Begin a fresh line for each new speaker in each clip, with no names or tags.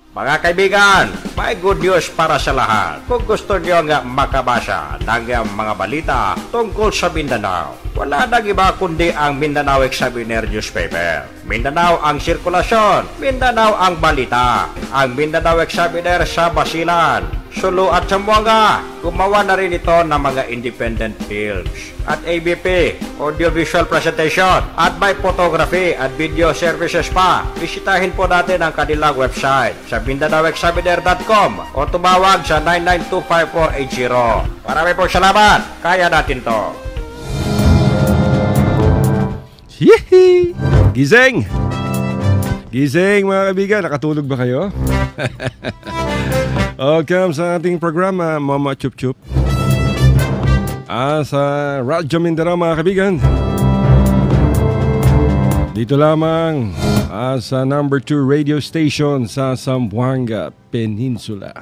Mga kaibigan, may good news para sa lahat. Kung gusto nyo nga makabasa ng mga balita tungkol sa Mindanao, wala nang iba kundi ang Mindanao Examiner newspaper. Mindanao ang sirkulasyon, Mindanao ang balita. Ang Mindanao Examiner sa Basilan, Sulu at Zamboanga. Gumawa na rin ito ng mga independent films at ABP, audiovisual presentation, at may photography at video services pa. Bisitahin po natin ang kanilang website sa MindanaoExaminer.com o tumawag sa 9925480. Marami pong salamat. Kaya natin to.
Yee! Gising! Gising mga kaibigan, nakatulog ba kayo? Welcome sa ating programa, Mama Chup Chup. Sa Radyo Mindanao mga kaibigan. Dito lamang sa number 2 radio station sa Zamboanga Peninsula.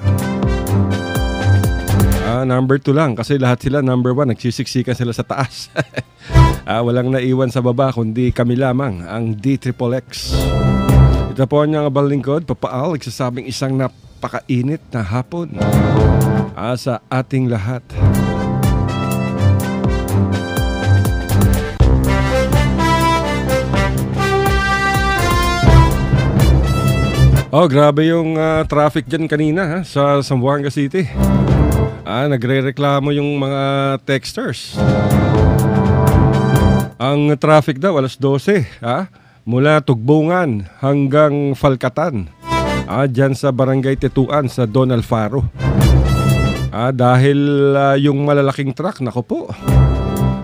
Number 2 lang kasi lahat sila number 1, nagsisiksikan sila sa taas. Walang naiwan sa baba kundi kami lamang, ang DXXX. Ito po ang abang lingkod, Papaal, nagsasabing isang napakainit na hapon sa ating lahat. Grabe yung traffic dyan kanina sa Zamboanga City. Nagre-reklamo yung mga texters. Ang traffic daw alas 12 mula Tugbungan hanggang Falkatan, dyan sa Barangay Tetuan sa Don Alfaro. Dahil yung malalaking truck, nako po,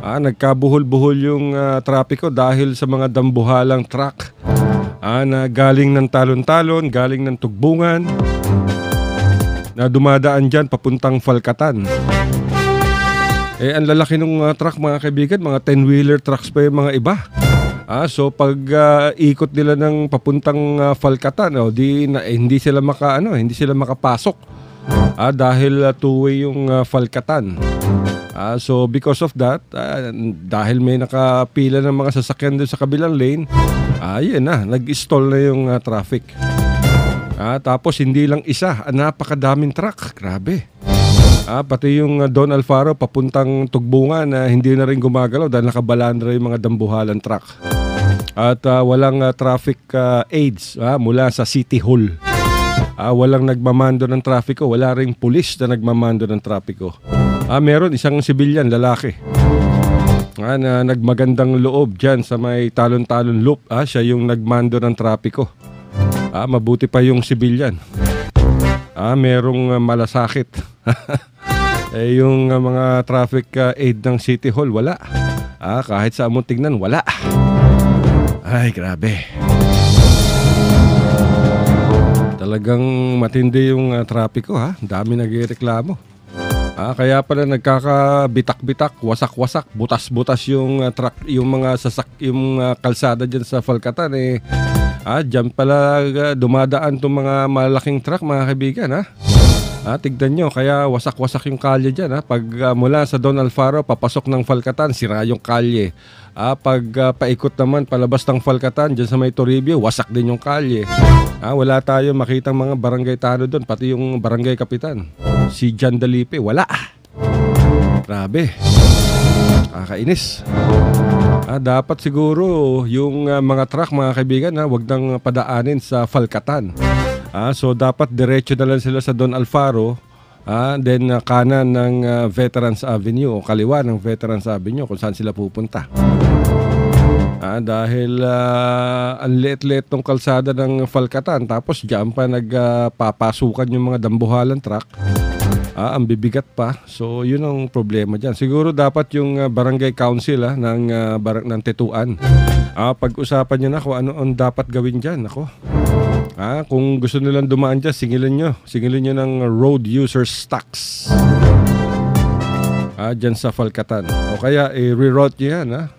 nagkabuhol-buhol yung trapiko dahil sa mga dambuhalang truck na galing ng Talon-Talon, galing ng Tugbungan, na dumadaan dyan papuntang Falkatan. Ang lalaki ng truck mga kaibigan, mga 10-wheeler trucks pa yung mga iba. So pag ikot nila ng papuntang Falkatan, hindi sila makapasok. Dahil two-way yung Falkatan. So because of that, dahil may nakapila ng mga sasakyan doon sa kabilang lane, nag-stall na yung traffic. Tapos hindi lang isa, napakadaming truck. Grabe. Pati yung Don Alfaro papuntang Tugbungan na hindi na rin gumagalaw dahil nakabalandra yung mga dambuhalan truck. At walang traffic aids mula sa City Hall. Walang nagmamando ng trapiko, wala ring pulis na nagmamando ng trapiko. Meron isang sibilyan, lalaki, na nagmagandang loob dyan sa may Talon-Talon Loop. Siya yung nagmando ng trapiko. Mabuti pa yung sibilyan. Merong malasakit. Yung mga traffic aid ng City Hall, wala. Kahit sa among tingnan, wala. Ay, grabe. Talagang matindi yung trapiko, dami nagreklamo. Kaya pala nagkakabitak-bitak, wasak-wasak, butas-butas yung truck, yung mga yung kalsada dyan sa Falkatan. Dyan pala dumadaan itong mga malaking truck mga kaibigan. Tignan nyo, kaya wasak-wasak yung kalye dyan. Pag mula sa Don Alfaro, papasok ng Falkatan, sira yung kalye. Pag paikot naman, palabas ng Falkatan, dyan sa may Toribio, wasak din yung kalye. Wala tayo makitang mga barangay tano doon, pati yung barangay kapitan. Si Jan Dalipe, wala. Grabe. Kainis. Dapat siguro yung mga truck mga kaibigan, wag nang padaanin sa Falkatan. So dapat diretso na lang sila sa Don Alfaro, then kanan ng Veterans Avenue o kaliwa ng Veterans Avenue kung saan sila pupunta. Dahil ang liit-liit ng kalsada ng Falkatan, tapos diyan pa nagpapasukan yung mga dambuhalan truck. Ang bibigat pa. So yun ang problema dyan. Siguro dapat yung barangay council ng Tetuan, pag-usapan nyo na kung ano ang dapat gawin dyan. Kung gusto nilang dumaan dyan, singilin nyo ng road users tax dyan sa Falkatan. O kaya i-reroute nyo yan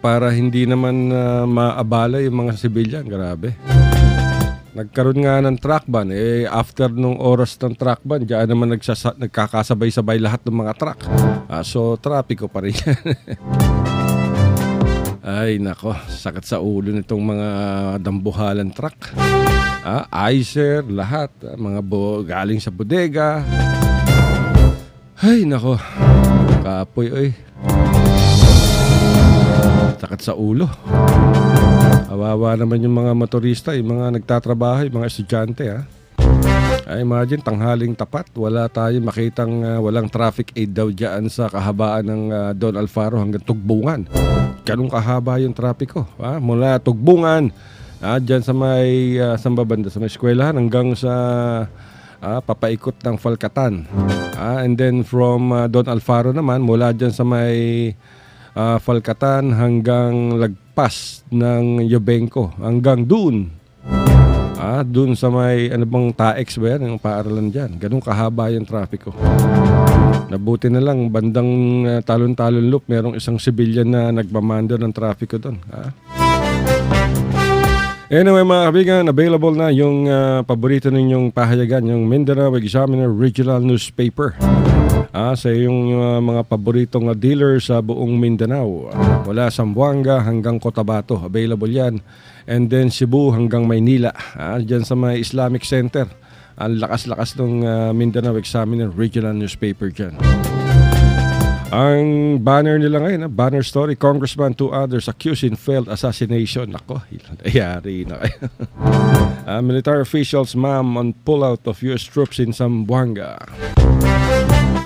para hindi naman maabala yung mga sibilyan. Grabe. Nagkaroon nga ng truck ban. After nung oras ng truck ban, diyan naman nagkakasabay-sabay lahat ng mga truck. So, trapiko pa rin yan. Ay, nako. Sakit sa ulo nitong mga dambuhalan truck. Icer, lahat. Mga galing sa bodega. Ay, nako. Kapoy, oy. Sakit sa ulo. Awawa naman yung mga motorista, yung mga nagtatrabaho, yung mga estudyante, Ay, imagine, tanghaling tapat. Wala tayong makitang walang traffic aid daw dyan sa kahabaan ng Don Alfaro hanggang Tugbungan. Ganun kahaba yung trapiko. Mula Tugbungan, dyan sa may, sa may eskwelahan hanggang sa papaikot ng Falcatan. And then from Don Alfaro naman, mula dyan sa may Falcatan hanggang lagpas ng Yobenko. Hanggang dun. Dun sa may Taex ba yan, yung paaralan dyan. Ganun kahaba yung trapiko. Nabuti na lang, bandang talon-talon loop, merong isang civilian na nagmamando ng trapiko dun. Anyway mga kabigan, available na yung paborito ninyong pahayagan, yung Mindanao Examiner Regional Newspaper. Sa yung mga paboritong dealer sa buong Mindanao. Mula Zamboanga hanggang Cotabato, available yan. And then Cebu hanggang Maynila, dyan sa may Islamic Center. Ang lakas-lakas ng Mindanao Examiner Regional Newspaper dyan. Ang banner nila ngayon, banner story, Congressman, 2 others accused in failed assassination. Ako, yari na kayo. Military officials ma'am on pullout of US troops in Zamboanga.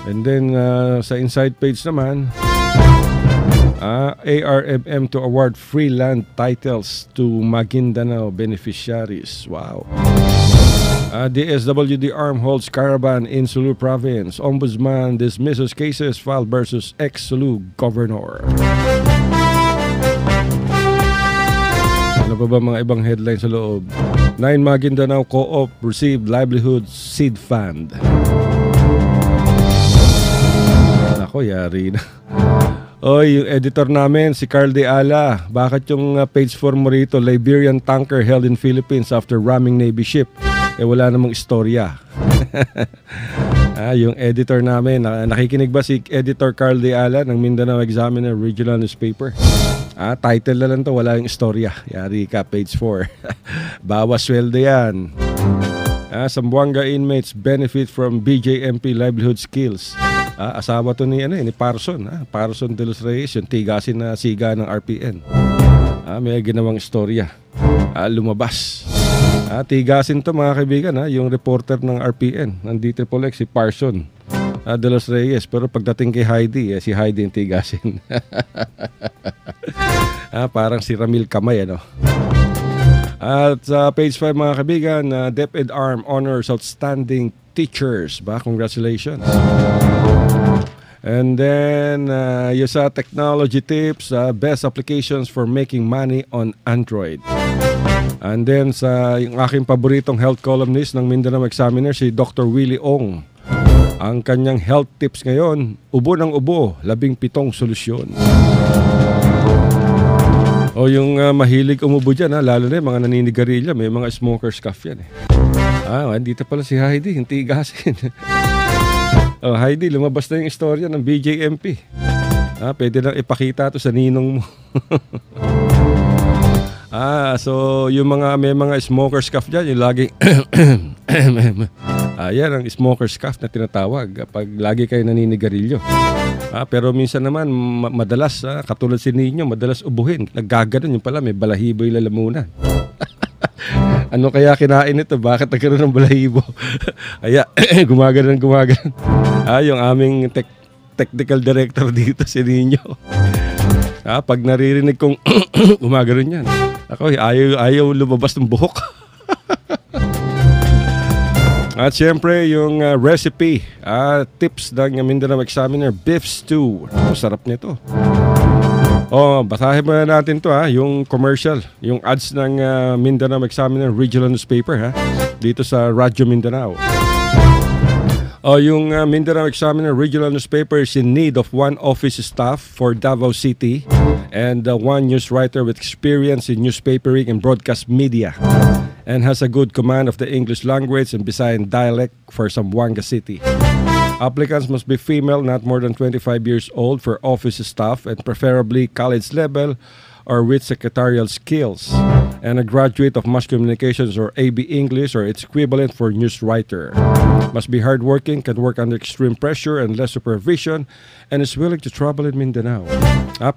And then sa inside page naman, ARMM to award free land titles to Maguindanao beneficiaries. Wow. DSWD arm holds caravan in Sulu province. Ombudsman dismisses cases filed versus ex-Sulu governor. Ano pa ba mga ibang headlines sa loob? 9 Maguindanao Co-op received livelihood seed fund. Ako, yari na. Oy, yung editor namin, si Carl De Ala. Bakit yung page 4 mo rito? Liberian tanker held in Philippines after ramming Navy ship. Wala namang istorya. Yung editor namin, nakikinig ba si Editor Carl De Ala ng Mindanao Examiner Regional Newspaper? Title na lang to, wala yung istorya. Yari ka, page 4. Bawas sweldo yan. Zamboanga inmates benefit from BJMP livelihood skills. Asawa to ni Parson, Parson de los Reyes, yung tigasin na siga ng RPN. May ginawang istorya. Lumabas. Tigasin to mga kaibigan, yung reporter ng RPN, ng D-Triple-X, si Parson de los Reyes. Pero pagdating kay Heidi, si Heidi yung tigasin. Parang si Ramil Kamay, At sa page 5 mga kaibigan, DepEd Arm honors outstanding teachers. Congratulations. And then, yung sa technology tips, best applications for making money on Android. And then, sa yung aking paboritong health columnist ng Mindanao Examiner, si Dr. Willie Ong. Ang kanyang health tips ngayon, ubo ng ubo, 17 solusyon. O yung mahilig umubo dyan, lalo na yung mga naninigarilya, may mga smoker's cough yan. Dito pala si Heidi, hindi gasin. Heidi, lumabas na yung istorya ng BJMP. Pwede lang ipakita to sa ninong mo. So yung may mga smoker's cough dyan, yung laging yan ang smoker's cough na tinatawag kapag lagi kayo naninigarilyo. Pero minsan naman madalas, katulad si Ninyo, madalas ubuhin. Naggaganon yung pala, may balahibo yung lalamunan. Ano kaya kinain ito? Bakit nagkaroon ng balahibo? Gumaganon. Yung aming technical director dito, si Ninyo. Pag naririnig kong gumaganon yan, ako ayaw lumabas ng buhok. At siyempre, yung recipe, tips ng Mindanao Examiner, beef stew. Masarap nito. Basahin muna natin to, yung commercial, yung ads ng Mindanao Examiner Regional Newspaper, dito sa Radyo Mindanao. Yung Mindanao Examiner Regional Newspaper is in need of 1 office staff for Davao City and 1 news writer with experience in newspapering and broadcast media, and has a good command of the English language and Visayan dialect for Zamboanga City. Applicants must be female, not more than 25 years old, for office staff and preferably college level or with secretarial skills. and a graduate of Mass Communications or AB English or its equivalent for news writer. Must be hardworking, can work under extreme pressure and less supervision, and is willing to travel in Mindanao.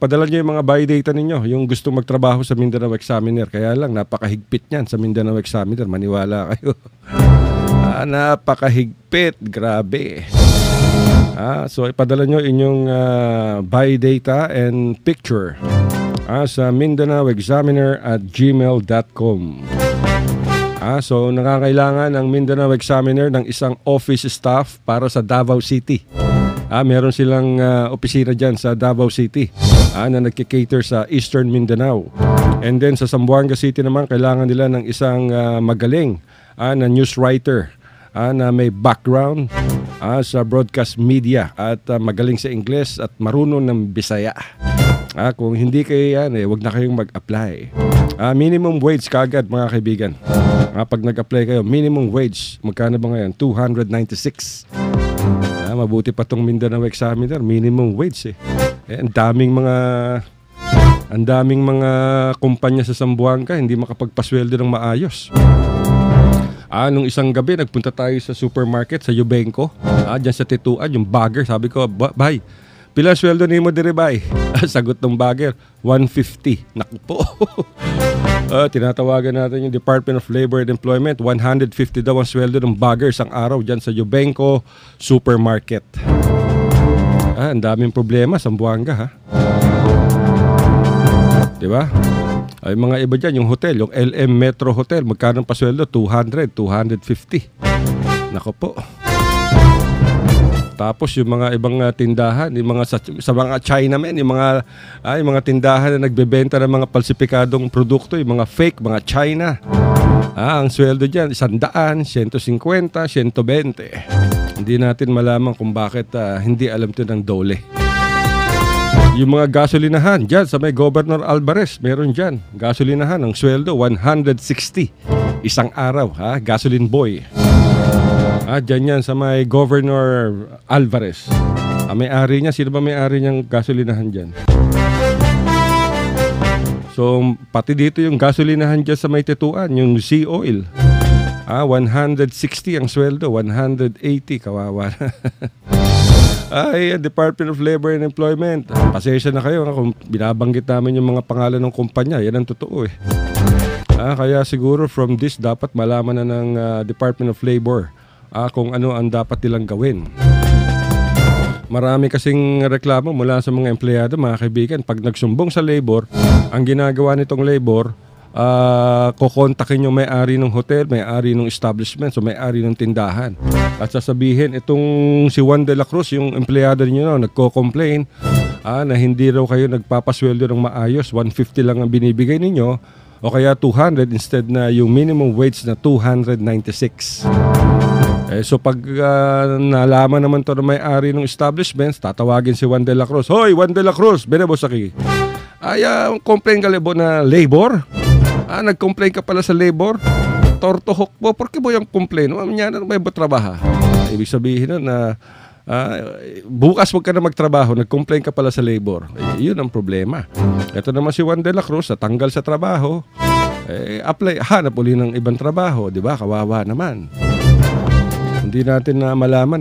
Padala nyo yung mga biodata ninyo, yung gusto magtrabaho sa Mindanao Examiner. Kaya lang, napakahigpit niyan sa Mindanao Examiner. Maniwala kayo. Napakahigpit. Grabe. So, ipadala nyo inyong biodata and picture sa MindanaoExaminer@gmail.com. So, nakakailangan ng Mindanao Examiner ng isang office staff para sa Davao City. Meron silang opisina dyan sa Davao City na nagkikater sa Eastern Mindanao. And then sa Zamboanga City naman, kailangan nila ng isang magaling na news writer na may background sa broadcast media at magaling sa Ingles at marunong ng Bisaya. Kung hindi kayo yan, wag na kayong mag-apply. Minimum wage kagad mga kaibigan. Pag nag-apply kayo, minimum wage, magkano ba ngayon? 296. Mabuti pa tong Mindanao Examiner, minimum wage ang daming mga kumpanya sa Zamboanga hindi makapagpasweldo ng maayos. Nung isang gabi, nagpunta tayo sa supermarket, sa Yubenco, dyan sa Tituan, yung bagger. Sabi ko, bay, pila sweldo ni mo dire bay? Sagot ng bagger, 150. Naku po. Tinatawagan natin yung Department of Labor and Employment, 150 daw ang sweldo ng bagger isang araw dyan sa Yubenco Supermarket. Ang daming problema sa Zamboanga, diba? Ay mga iba dyan, yung hotel, yung LM Metro Hotel, magkano pa sweldo? 200, 250. Nako po. Tapos yung mga ibang tindahan, yung mga sa mga Chinamen, yung mga tindahan na nagbebenta ng mga falsipikadong produkto, yung mga fake, mga China. Ang sweldo diyan 100, 150, 120. Hindi natin malaman kung bakit hindi alam 'to ng dole. Yung mga gasolinahan diyan sa may Governor Alvarez, meron diyan. Gasolinahan ang sweldo 160 isang araw, gasoline boy. Diyan yan sa may Governor Alvarez. May-ari niya, sino ba may-ari niyang gasolinahan dyan? So, pati dito yung gasolinahan dyan sa may Tituan, yung Sea Oil. 160 ang sweldo, 180, kawawa na. Department of Labor and Employment. Pasensya na kayo kung binabanggit namin yung mga pangalan ng kumpanya. Yan ang totoo kaya siguro from this dapat malaman na ng Department of Labor kung ano ang dapat nilang gawin. Marami kasing reklamo mula sa mga empleyado, mga kaibigan. Pag nagsumbong sa labor, ang ginagawa nitong labor, kukontakin yung may-ari ng hotel, may-ari ng establishment, so may-ari ng tindahan. At sasabihin, itong si Juan de la Cruz, yung empleyado niyo, nagko-complain na hindi raw kayo nagpapasweldo ng maayos, 150 lang ang binibigay ninyo, o kaya 200 instead na yung minimum wage na 296. So pag nalaman naman to na may-ari ng establishments, tatawagin si Juan de la Cruz. Hoy, Juan de la Cruz, benebosaki. Complain ka libo na labor? Nag-complain ka pala sa labor? Tortohok po, porque mo yung complain? Manyan, may trabaho. Ibig sabihin na bukas wag ka na magtrabaho, nag-complain ka pala sa labor. Yun ang problema. Ito naman si Juan de la Cruz, natanggal sa trabaho. Apply, hanap uli ng ibang trabaho, di ba? Kawawa naman. Hindi natin na malaman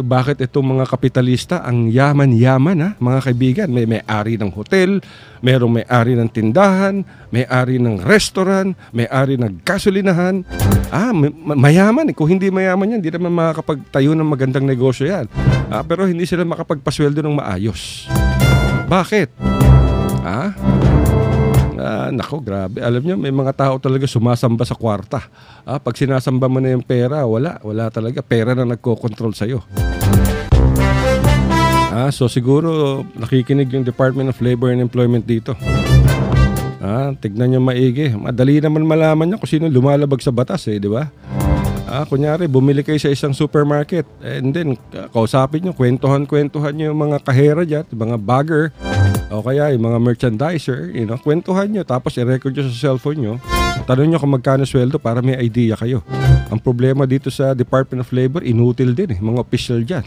bakit itong mga kapitalista ang yaman-yaman, mga kaibigan. May may-ari ng hotel, mayroong may-ari ng tindahan, may-ari ng restaurant, may-ari ng gasolinahan. Mayaman. Kung hindi mayaman yan, hindi naman makakapagtayo ng magandang negosyo yan. Pero hindi sila makapagpasweldo ng maayos. Bakit? Nako, grabe. Alam nyo, may mga tao talaga sumasamba sa kwarta. Pag sinasamba mo na yung pera, wala talaga. Pera na nagko-control sa'yo. So siguro nakikinig yung Department of Labor and Employment dito. Tignan nyo maigi. Madali naman malaman nyo kung sino lumalabag sa batas, di ba? Kunyari, bumili kayo sa isang supermarket and then kausapin nyo, kwentuhan nyo yung mga kahera dyan, yung mga bagger, o kaya yung mga merchandiser, kwentuhan nyo, tapos i-record nyo sa cellphone nyo. Tanong nyo kung magkano sweldo para may idea kayo. Ang problema dito sa Department of Labor, inutil din mga official dyan.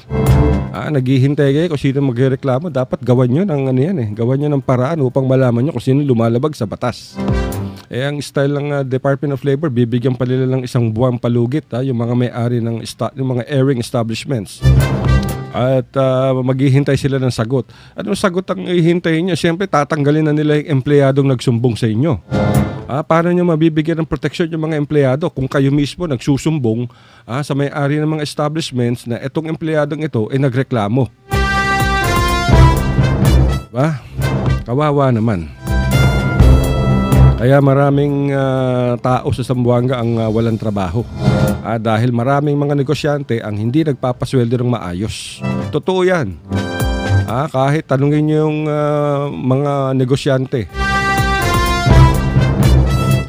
Naghihintay kayo kung sino magreklamo, dapat gawan nyo ng gawan nyo ng paraan upang malaman nyo kung sino lumalabag sa batas. Ang style ng Department of Labor, bibigyan pa nila ng isang buwang palugit yung mga may-ari ng yung mga airing establishments. At maghihintay sila ng sagot. Anong sagot ang ihintayin niya? Siyempre, tatanggalin na nila yung empleyadong nagsumbong sa inyo. Paano nyo mabibigyan ng proteksyon yung mga empleyado kung kayo mismo nagsusumbong sa may-ari ng mga establishments na itong empleyadong ito ay nagreklamo? Diba? Kawawa naman. Kaya maraming tao sa Zamboanga ang walang trabaho. Dahil maraming mga negosyante ang hindi nagpapasweldo ng maayos. Totoo yan. Kahit tanungin nyo yung mga negosyante.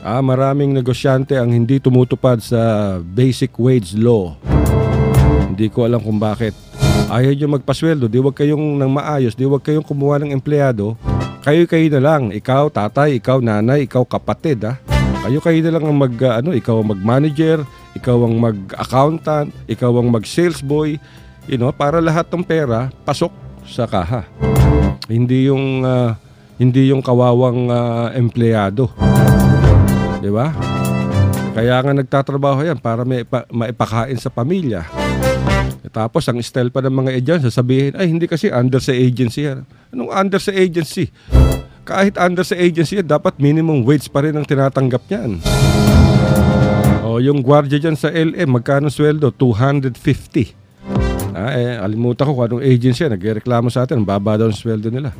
Maraming negosyante ang hindi tumutupad sa basic wage law. Hindi ko alam kung bakit. Ayaw nyo magpasweldo, di wag kayong nang maayos, di wag kayong kumuha ng empleyado. Kayo na lang, ikaw tatay, ikaw nanay, ikaw kapatid. Kayo na lang ang ikaw ang mag-manager, ikaw ang mag-accountant, ikaw ang mag-sales boy, para lahat ng pera pasok sa kaha. Hindi yung kawawang empleyado. 'Di ba? Kaya nga nagtatrabaho yan para maipakain sa pamilya. Tapos ang style pa ng mga agent, sasabihin, ay hindi kasi under sa agency yan. Anong under sa agency? Kahit under sa agency yan, dapat minimum wage pa rin ang tinatanggap niyan. Yung gwardiya dyan sa LM, magkano sweldo? 250. Alimutan ko kung anong agency yan. Nagreklamo sa atin, baba daw ang sweldo nila.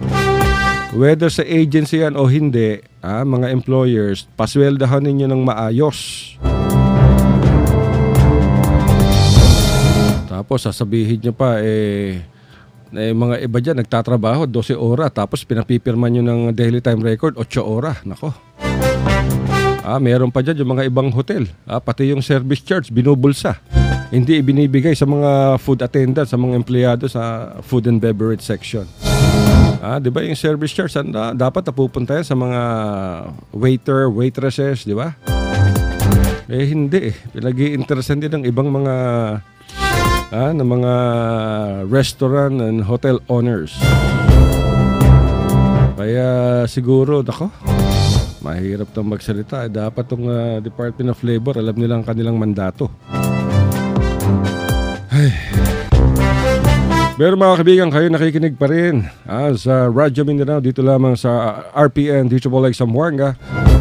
Whether sa agency yan o hindi, mga employers, pasweldahan ninyo ng maayos. Tapos sasabihin nyo pa, mga iba dyan nagtatrabaho 12 oras, tapos pinapipirma nyo ng daily time record 8 oras. Nako. Meron pa dyan yung mga ibang hotel. Pati yung service charge, binubulsa. Hindi ibinibigay sa mga food attendant, sa mga empleyado sa food and beverage section. Di ba yung service charge, dapat napupunta yan sa mga waiter, waitresses, di ba? Hindi. Pinag-i-interesan din ng ibang mga ng mga restaurant and hotel owners. Kaya siguro, mahirap nang magsalita. Dapat tong Department of Labor, alam nilang kanilang mandato. Pero mga kaibigan, kayo nakikinig pa rin sa Radyo Mindanao, dito lamang sa RPN DHLX Zamboanga.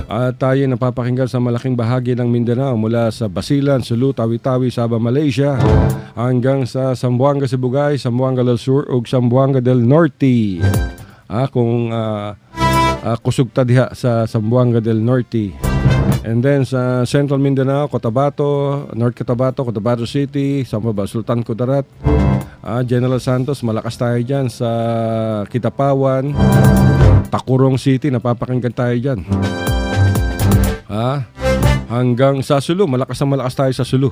At tayo napapakinggan sa malaking bahagi ng Mindanao mula sa Basilan, Sulu, Tawi-Tawi, Sabah, Malaysia hanggang sa Zamboanga, Sibugay, Zamboanga del Sur ug Zamboanga del Norte. Kung kusugta diha sa Zamboanga del Norte. And then sa Central Mindanao, Cotabato, North Cotabato, Cotabato City, Sambaba, Sultan Kudarat, General Santos, malakas tayo dyan sa Kitapawan, Takurong City, napapakinggan tayo dyan. Hanggang sa Sulu, malakas tayo sa Sulu.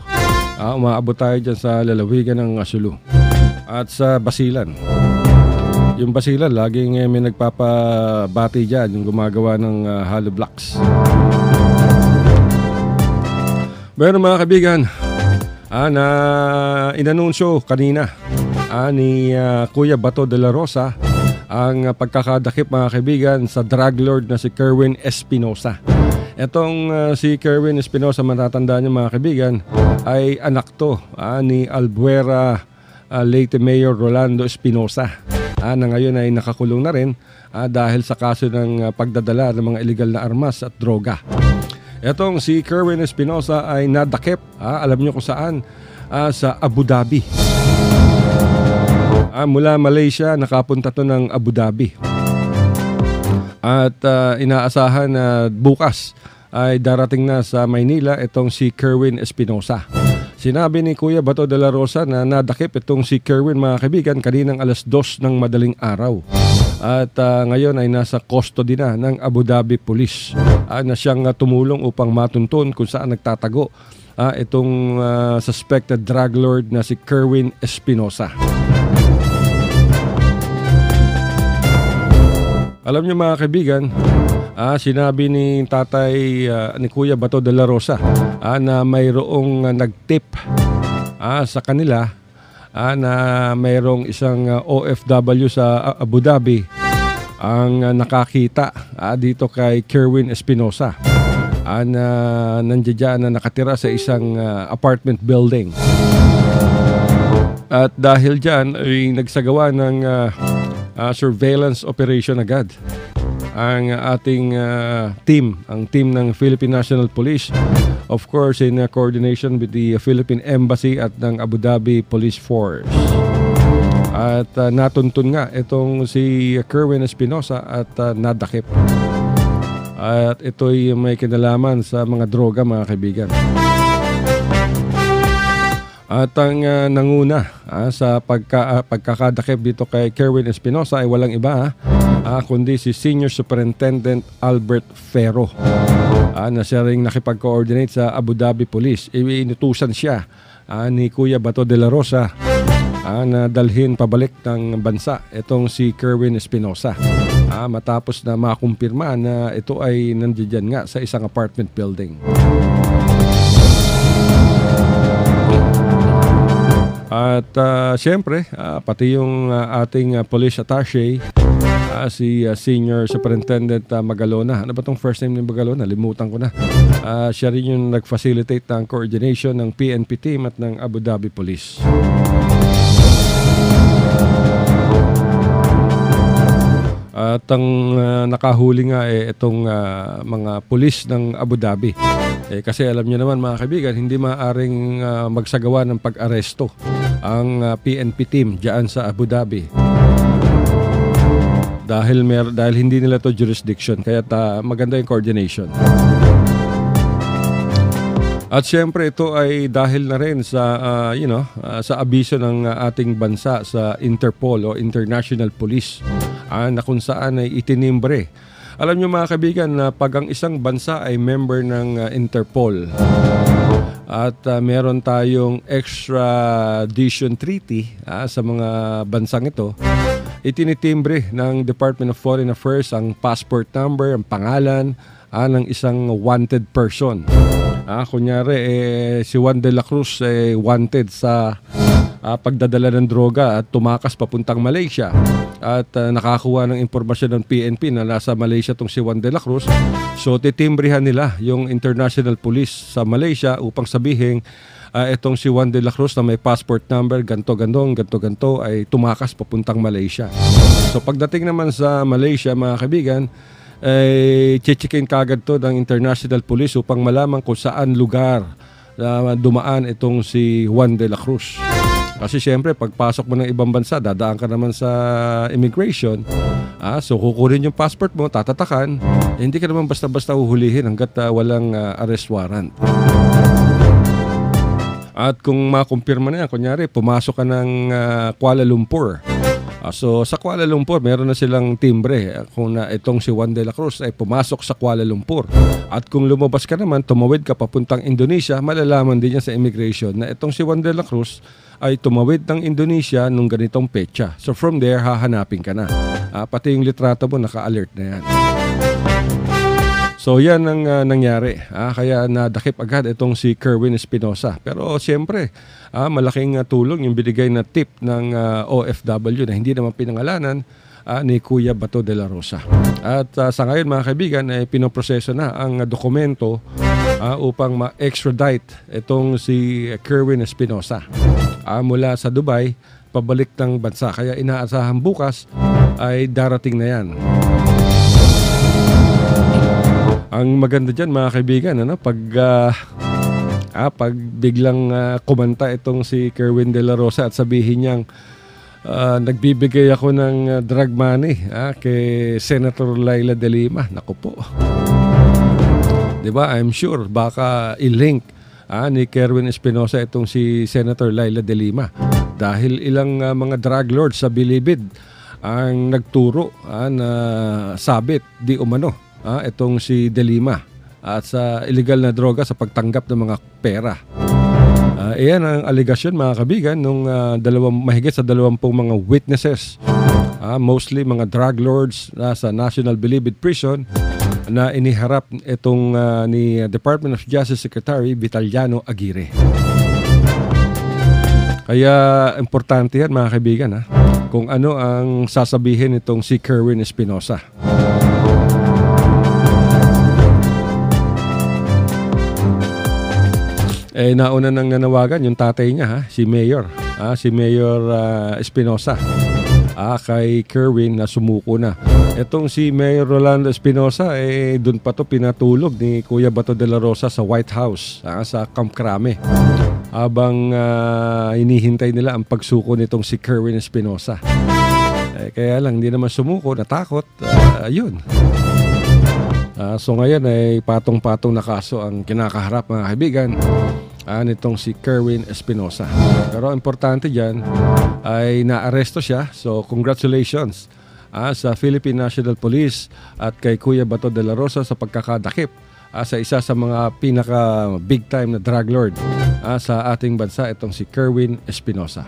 Umaabot tayo dyan sa lalawigan ng Sulu. At sa Basilan. Yung Basilan, laging may nagpapabati dyan, yung gumagawa ng hollow blocks. Pero mga kaibigan, na inanunsyo kanina ni Kuya Bato de la Rosa ang pagkakadakip, mga kaibigan, sa drug lord na si Kerwin Espinosa. Etong si Kerwin Espinosa, matatandaan niyo mga kaibigan, ay anak to ni Albuera Leyte Mayor Rolando Espinosa, na ngayon ay nakakulong na rin dahil sa kaso ng pagdadala ng mga illegal na armas at droga. Etong si Kerwin Espinosa ay nadakip, alam niyo kung saan, sa Abu Dhabi. Mula Malaysia, nakapunta to ng Abu Dhabi. At inaasahan na bukas ay darating na sa Maynila itong si Kerwin Espinosa. Sinabi ni Kuya Bato de la Rosa na nadakip itong si Kerwin, mga kaibigan, kaninang 2:00 ng madaling araw. At ngayon ay nasa custody na ng Abu Dhabi Police na siyang tumulong upang matunton kung saan nagtatago itong suspected drug lord na si Kerwin Espinosa. Alam niyo mga kaibigan, sinabi ni tatay ni Kuya Bato de la Rosa na mayroong nagtip sa kanila na mayroong isang OFW sa Abu Dhabi ang nakakita dito kay Kerwin Espinosa. na nandiyan na nakatira sa isang apartment building. At dahil dyan ay nagsagawa ng surveillance operation agad ang ating team, ang team ng Philippine National Police, of course in coordination with the Philippine Embassy at ng Abu Dhabi Police Force. At natuntun nga itong si Kerwin Espinosa at nadakip. At ito'y may kinalaman sa mga droga, mga kaibigan. At ang nanguna sa pagkakadakip dito kay Kerwin Espinosa ay walang iba kundi si Senior Superintendent Albert Ferro, na siya ring nakipag-coordinate sa Abu Dhabi Police. Inutusan siya ni Kuya Bato de la Rosa na dalhin pabalik ng bansa itong si Kerwin Espinosa, matapos na makumpirma na ito ay nandiyan nga sa isang apartment building. At siyempre, pati yung ating police attaché, si Senior Superintendent Magalona. Ano ba itong first name ni Magalona? Limutan ko na. Siya rin yung nag-facilitate ng coordination ng PNP team at ng Abu Dhabi Police. At ang nakahuli nga itong mga pulis ng Abu Dhabi. Kasi alam niyo naman, mga kaibigan, hindi maaaring magsagawa ng pag-aresto ang PNP team diyan sa Abu Dhabi. Dahil hindi nila to jurisdiction, kaya maganda yung coordination. At siyempre ito ay dahil na rin sa sa abiso ng ating bansa sa Interpol o International Police, na kung saan ay itinimbre. Alam niyo, mga kaibigan, na pag ang isang bansa ay member ng Interpol at meron tayong extradition treaty sa mga bansang ito, itinitimbre ng Department of Foreign Affairs ang passport number, ang pangalan ng isang wanted person. Kunyari, si Juan de la Cruz wanted sa pagdadala ng droga at tumakas papuntang Malaysia. At nakakuha ng impormasyon ng PNP na nasa Malaysia itong si Juan de la Cruz. So titimbrihan nila yung International Police sa Malaysia upang sabihin itong si Juan de la Cruz na may passport number ganto ay tumakas papuntang Malaysia. So pagdating naman sa Malaysia, mga kaibigan, chichikin kagad to ng International Police upang malaman kung saan lugar dumaan itong si Juan de la Cruz. Kasi siyempre, pagpasok mo ng ibang bansa, dadaan ka naman sa immigration. So kukunin yung passport mo, tatatakan. Hindi ka naman basta-basta uhulihin hanggat walang arrest warrant. At kung makumpirma na yan, kunyari, pumasok ka ng Kuala Lumpur. So sa Kuala Lumpur, meron na silang timbre kung itong si Juan de la Cruz ay pumasok sa Kuala Lumpur. At kung lumabas ka naman, tumawid ka papuntang Indonesia, malalaman din niya sa immigration na itong si Juan de la Cruz ay tumawid ng Indonesia nung ganitong petsa. So from there, hahanapin ka na. Pati yung litrato mo, naka-alert na yan. So yan ang nangyari. Kaya nadakip agad itong si Kerwin Espinosa. Pero siyempre, malaking tulong yung binigay na tip ng OFW na hindi naman pinangalanan ni Kuya Bato de la Rosa. At sa ngayon, mga kaibigan, ay pinoproseso na ang dokumento upang ma-extradite itong si Kerwin Espinosa mula sa Dubai pabalik ng bansa. Kaya inaasahan bukas ay darating na yan. Ang maganda dyan, mga kaibigan, pag biglang kumanta itong si Kerwin de la Rosa at sabihin niyang nagbibigay ako ng drug money kay Senator Laila de Lima. Naku po. Diba? I'm sure baka i-link ni Kerwin Espinosa itong si Senator Laila de Lima. Dahil ilang mga drug lords sa Bilibid ang nagturo na sabit di umano itong si de Lima at sa illegal na droga sa pagtanggap ng mga pera. Iyan ang aligasyon, mga kabigan, nung mahigit sa 20 mga witnesses, mostly mga drug lords sa National Bilibid Prison, na iniharap itong ni Department of Justice Secretary Vitaliano Aguirre. Kaya importante yan, mga kaibigan, kung ano ang sasabihin itong si Kerwin Espinosa. nauna nang nanawagan yung tatay niya, si Mayor. Si Mayor Espinosa. Kay Kerwin na sumuko na. Etong si Mayor Rolando Espinosa, doon pa to pinatulog ni Kuya Bato de la Rosa sa White House, sa Camp Crame. Habang hinihintay nila ang pagsuko nitong si Kerwin Espinosa. Kaya lang, hindi naman sumuko, natakot. Ayun. So ngayon ay patong-patong na kaso ang kinakaharap, mga kaibigan, nitong si Kerwin Espinosa. Pero importante dyan ay naaresto siya. So congratulations sa Philippine National Police at kay Kuya Bato de la Rosa sa pagkakadakip sa isa sa mga pinaka big time na drug lord sa ating bansa, itong si Kerwin Espinosa.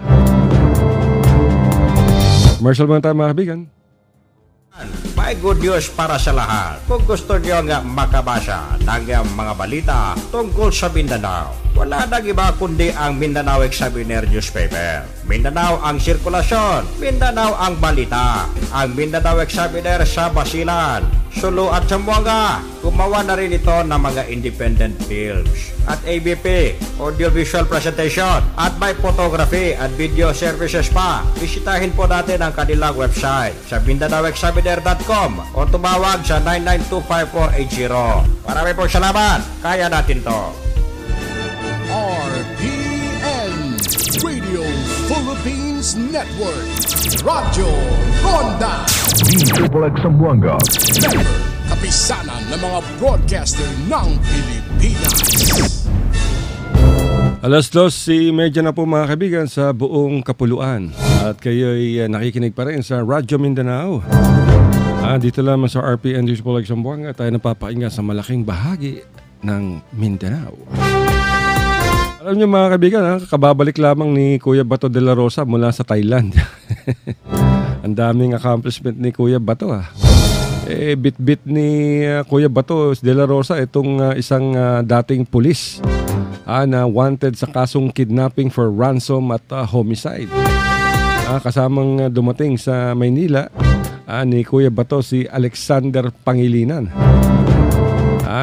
Marshall muna tayo, mga kaibigan.
May good news para sa lahat. Kung gusto nyo nga makabasa ng mga balita tungkol sa Mindanao, wala nang iba kundi ang Mindanao Examiner newspaper. Mindanao ang sirkulasyon, Mindanao ang balita. Ang Mindanao Examiner sa Basilan, Sulu at Zamboanga. Gumawa na rin ito ng mga independent films at ABP, audiovisual presentation, at may photography at video services pa. Bisitahin po natin ang kanilang website sa MindanaoExaminer.com o tumawag sa 9925480. Marami pong salamat. Kaya natin to.
RPN Radio Philippines Network. Radyo Ronda.
Triple X Zamboanga.
Kapisanan ng mga broadcaster ng Pilipinas.
Alas 2, medya na po, mga kaibigan, sa buong kapuluan. At kayo'y nakikinig pa rin sa Radyo Mindanao. Dito lamang sa RPN Triple X Zamboanga, tayo napapakinggan sa malaking bahagi ng Mindanao. Alam niyo, mga kaibigan, kababalik lamang ni Kuya Bato de la Rosa mula sa Thailand. Ang daming accomplishment ni Kuya Bato. Bit-bit ni Kuya Bato de la Rosa itong isang dating pulis na wanted sa kasong kidnapping for ransom at homicide. Kasamang dumating sa Maynila ni Kuya Bato si Alexander Pangilinan.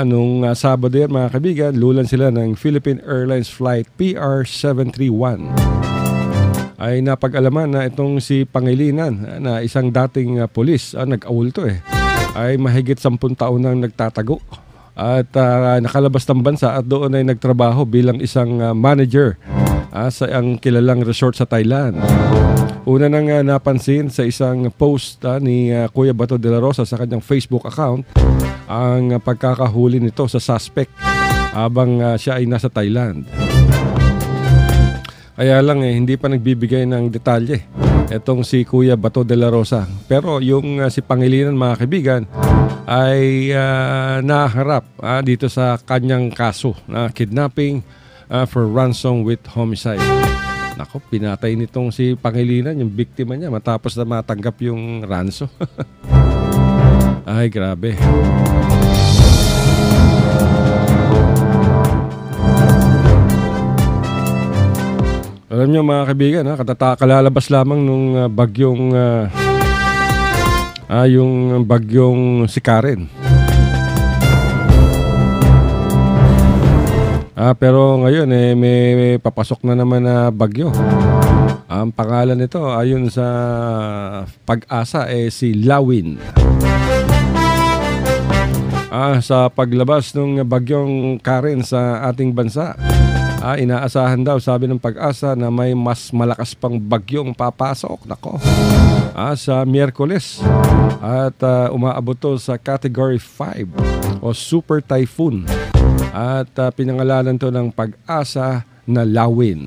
Nung Sabado yan, mga kaibigan, lulan sila ng Philippine Airlines Flight PR731. Ay napag-alaman na itong si Pangilinan na isang dating pulis, nag-awulto ay mahigit 10 taon nang nagtatago at nakalabas ng bansa at doon ay nagtrabaho bilang isang manager sa ang kilalang resort sa Thailand. Una nang napansin sa isang post ni Kuya Bato de la Rosa sa kanyang Facebook account ang pagkakahuli nito sa suspect habang siya ay nasa Thailand. Kaya lang hindi pa nagbibigay ng detalye itong si Kuya Bato de la Rosa. Pero yung si Pangilinan, mga kaibigan, ay naharap dito sa kanyang kaso na kidnapping for ransom with homicide. Nako, pinatay nitong si Pangilinan yung biktima niya matapos na matanggap yung ransom. Ay, grabe. Alam niyo, mga kaibigan, kalalabas lamang nung bagyong yung bagyong si Karen. Pero ngayon may papasok na naman na bagyo. Ang pangalan nito ayon sa Pag-asa si Lawin. Sa paglabas ng bagyong Karen sa ating bansa, inaasahan daw, sabi ng Pag-asa, na may mas malakas pang bagyong papasok. Nako. Sa Miyerkules. At umaabot to sa Category 5 o Super Typhoon. At pinangalanan to ng Pag-asa na Lawin.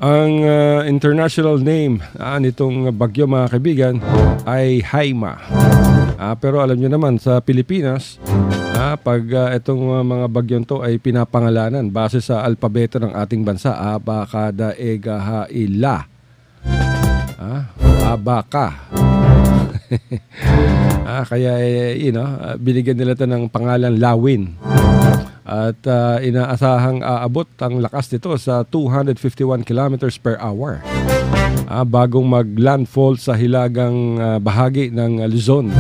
Ang international name nitong bagyo, mga kaibigan, ay Haima. Pero alam nyo naman, sa Pilipinas, pag itong mga bagyon to ay pinapangalanan base sa alpabeto ng ating bansa, Abakada, Ega, Haila, Abaka. Kaya binigyan nila ito ng pangalan Lawin. At inaasahang aabot ang lakas nito sa 251 kilometers per hour bagong mag-landfall sa hilagang bahagi ng Luzon.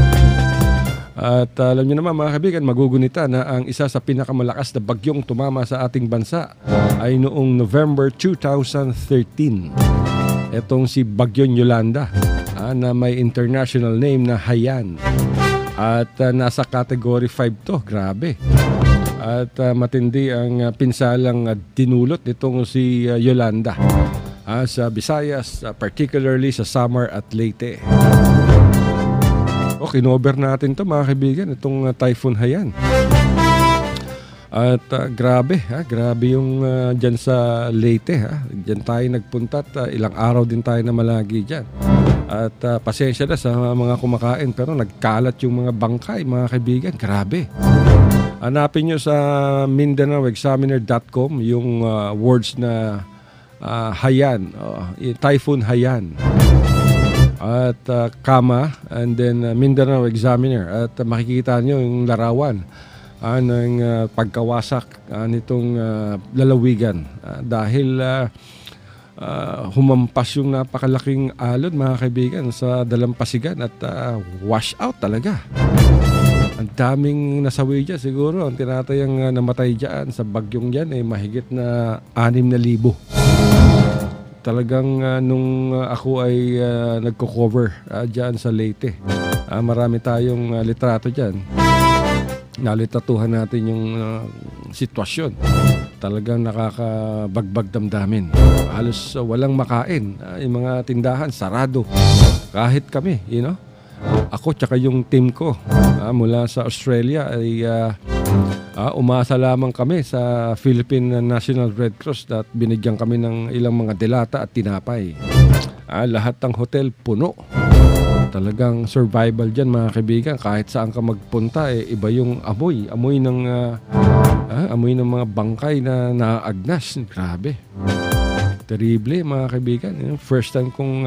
At alam niyo naman mga kaibigan, magugunita na ang isa sa pinakamalakas na bagyong tumama sa ating bansa ay noong November 2013. Itong si Bagyong Yolanda na may international name na Haiyan. At nasa category 5 to, grabe. At matindi ang pinsalang dinulot nitong si Yolanda sa Visayas, particularly sa Samar at Leyte. Kinover natin to mga kaibigan, itong Typhoon Haiyan. At grabe yung dyan sa Leyte. Dyan tayo nagpunta at ilang araw din tayo na malagi dyan. At pasensya na sa mga kumakain, pero nagkalat yung mga bangkay mga kaibigan. Grabe. Hanapin nyo sa MindanaoExaminer.com yung words na Haiyan, Typhoon Haiyan. At Kama, and then Mindanao Examiner. At makikita nyo yung larawan ng pagkawasak nitong lalawigan. Dahil humampas yung napakalaking alon mga kaibigan sa dalampasigan at wash out talaga. Ang daming nasawi dyan. Siguro ang tinatayang namatay dyan sa bagyong dyan ay mahigit na 6,000. Talagang nung ako ay nagko-cover dyan sa Leyte, marami tayong litrato dyan. Nalitratuhan natin yung sitwasyon. Talagang nakakabagbag damdamin. Halos walang makain. Yung mga tindahan, sarado. Kahit kami, ako tsaka yung team ko mula sa Australia ay umasa lamang kami sa Philippine National Red Cross at binigyan kami ng ilang mga delata at tinapay. Lahat ng hotel puno. Talagang survival dyan mga kaibigan. Kahit saan ka magpunta, iba yung amoy. Amoy ng mga bangkay na naagnas. Grabe. Terrible mga kaibigan. First time kong